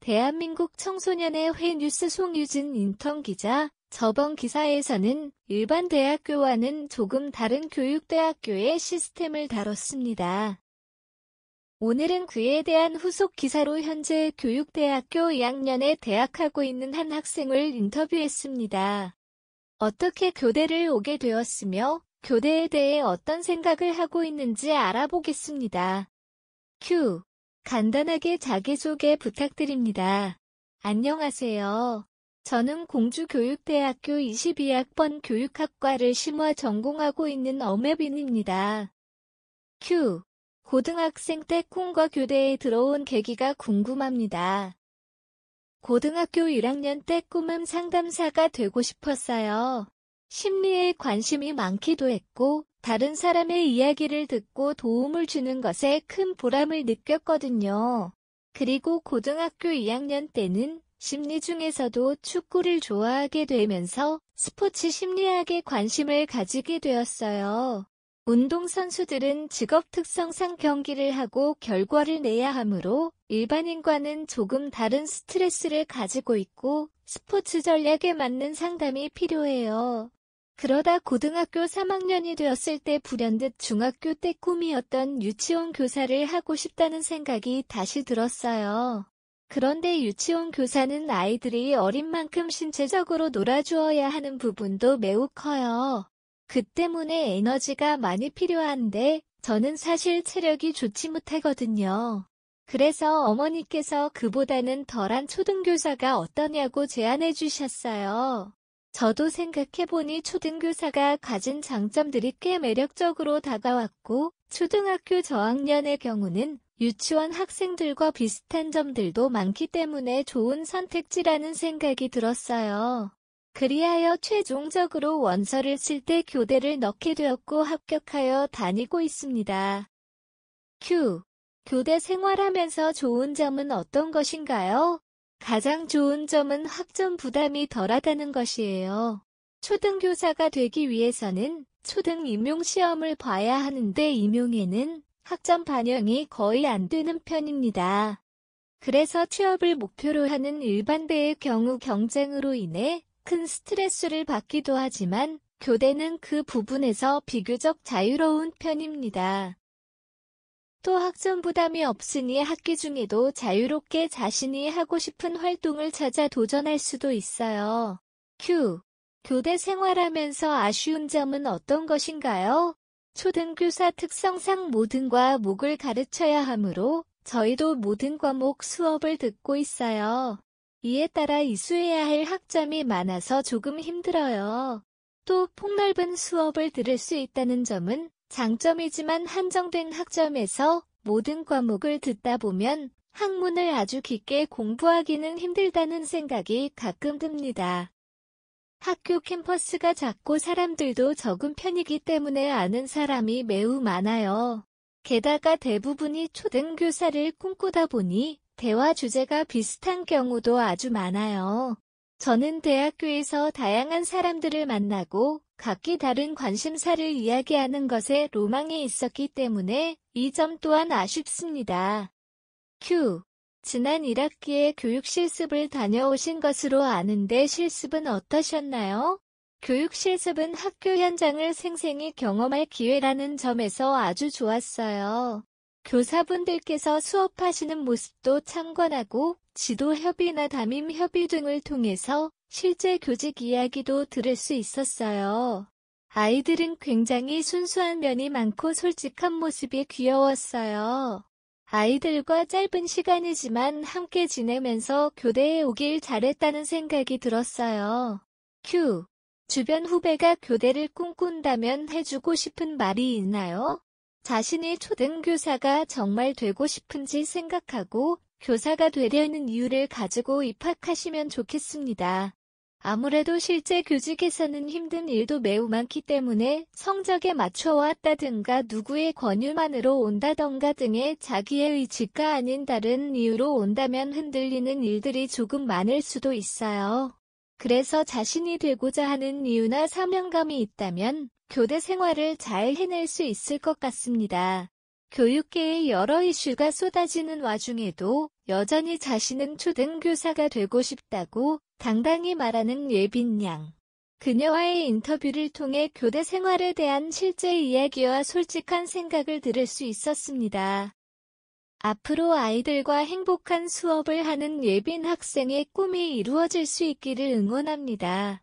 대한민국 청소년의 회 뉴스 송유진 인턴 기자. 저번 기사에서는 일반 대학교와는 조금 다른 교육대학교의 시스템을 다뤘습니다. 오늘은 그에 대한 후속 기사로 현재 교육대학교 2학년에 대학하고 있는 한 학생을 인터뷰했습니다. 어떻게 교대를 오게 되었으며 교대에 대해 어떤 생각을 하고 있는지 알아보겠습니다. 큐. 간단하게 자기소개 부탁드립니다. 안녕하세요. 저는 공주교육대학교 22학번 교육학과를 심화 전공하고 있는 엄혜빈입니다. 큐. 고등학생 때 꿈과 교대에 들어온 계기가 궁금합니다. 고등학교 1학년 때 꿈은 상담사가 되고 싶었어요. 심리에 관심이 많기도 했고 다른 사람의 이야기를 듣고 도움을 주는 것에 큰 보람을 느꼈거든요. 그리고 고등학교 2학년 때는 심리 중에서도 축구를 좋아하게 되면서 스포츠 심리학에 관심을 가지게 되었어요. 운동선수들은 직업 특성상 경기를 하고 결과를 내야 하므로 일반인과는 조금 다른 스트레스를 가지고 있고 스포츠 전략에 맞는 상담이 필요해요. 그러다 고등학교 3학년이 되었을 때 불현듯 중학교 때 꿈이었던 유치원 교사를 하고 싶다는 생각이 다시 들었어요. 그런데 유치원 교사는 아이들이 어린 만큼 신체적으로 놀아주어야 하는 부분도 매우 커요. 그 때문에 에너지가 많이 필요한데 저는 사실 체력이 좋지 못하거든요. 그래서 어머니께서 그보다는 덜한 초등교사가 어떠냐고 제안해 주셨어요. 저도 생각해보니 초등교사가 가진 장점들이 꽤 매력적으로 다가왔고 초등학교 저학년의 경우는 유치원 학생들과 비슷한 점들도 많기 때문에 좋은 선택지라는 생각이 들었어요. 그리하여 최종적으로 원서를 쓸 때 교대를 넣게 되었고 합격하여 다니고 있습니다. 큐. 교대 생활하면서 좋은 점은 어떤 것인가요? 가장 좋은 점은 학점 부담이 덜하다는 것이에요. 초등교사가 되기 위해서는 초등 임용시험을 봐야 하는데 임용에는 학점 반영이 거의 안 되는 편입니다. 그래서 취업을 목표로 하는 일반대의 경우 경쟁으로 인해 큰 스트레스를 받기도 하지만 교대는 그 부분에서 비교적 자유로운 편입니다. 또 학점 부담이 없으니 학기 중에도 자유롭게 자신이 하고 싶은 활동을 찾아 도전할 수도 있어요. 큐. 교대 생활하면서 아쉬운 점은 어떤 것인가요? 초등교사 특성상 모든 과목을 가르쳐야 하므로 저희도 모든 과목 수업을 듣고 있어요. 이에 따라 이수해야 할 학점이 많아서 조금 힘들어요. 또 폭넓은 수업을 들을 수 있다는 점은 장점이지만 한정된 학점에서 모든 과목을 듣다 보면 학문을 아주 깊게 공부하기는 힘들다는 생각이 가끔 듭니다. 학교 캠퍼스가 작고 사람들도 적은 편이기 때문에 아는 사람이 매우 많아요. 게다가 대부분이 초등교사를 꿈꾸다 보니 대화 주제가 비슷한 경우도 아주 많아요. 저는 대학교에서 다양한 사람들을 만나고 각기 다른 관심사를 이야기하는 것에 로망이 있었기 때문에 이 점 또한 아쉽습니다. 큐. 지난 1학기에 교육 실습을 다녀오신 것으로 아는데 실습은 어떠셨나요? 교육 실습은 학교 현장을 생생히 경험할 기회라는 점에서 아주 좋았어요. 교사분들께서 수업하시는 모습도 참관하고 지도 협의나 담임 협의 등을 통해서 실제 교직 이야기도 들을 수 있었어요. 아이들은 굉장히 순수한 면이 많고 솔직한 모습이 귀여웠어요. 아이들과 짧은 시간이지만 함께 지내면서 교대에 오길 잘했다는 생각이 들었어요. 큐. 주변 후배가 교대를 꿈꾼다면 해주고 싶은 말이 있나요? 자신이 초등교사가 정말 되고 싶은지 생각하고 교사가 되려는 이유를 가지고 입학하시면 좋겠습니다. 아무래도 실제 교직에서는 힘든 일도 매우 많기 때문에 성적에 맞춰왔다든가 누구의 권유만으로 온다던가 등의 자기의 의지가 아닌 다른 이유로 온다면 흔들리는 일들이 조금 많을 수도 있어요. 그래서 자신이 되고자 하는 이유나 사명감이 있다면 교대 생활을 잘 해낼 수 있을 것 같습니다. 교육계에 여러 이슈가 쏟아지는 와중에도 여전히 자신은 초등교사가 되고 싶다고 당당히 말하는 예빈 양. 그녀와의 인터뷰를 통해 교대 생활에 대한 실제 이야기와 솔직한 생각을 들을 수 있었습니다. 앞으로 아이들과 행복한 수업을 하는 예빈 학생의 꿈이 이루어질 수 있기를 응원합니다.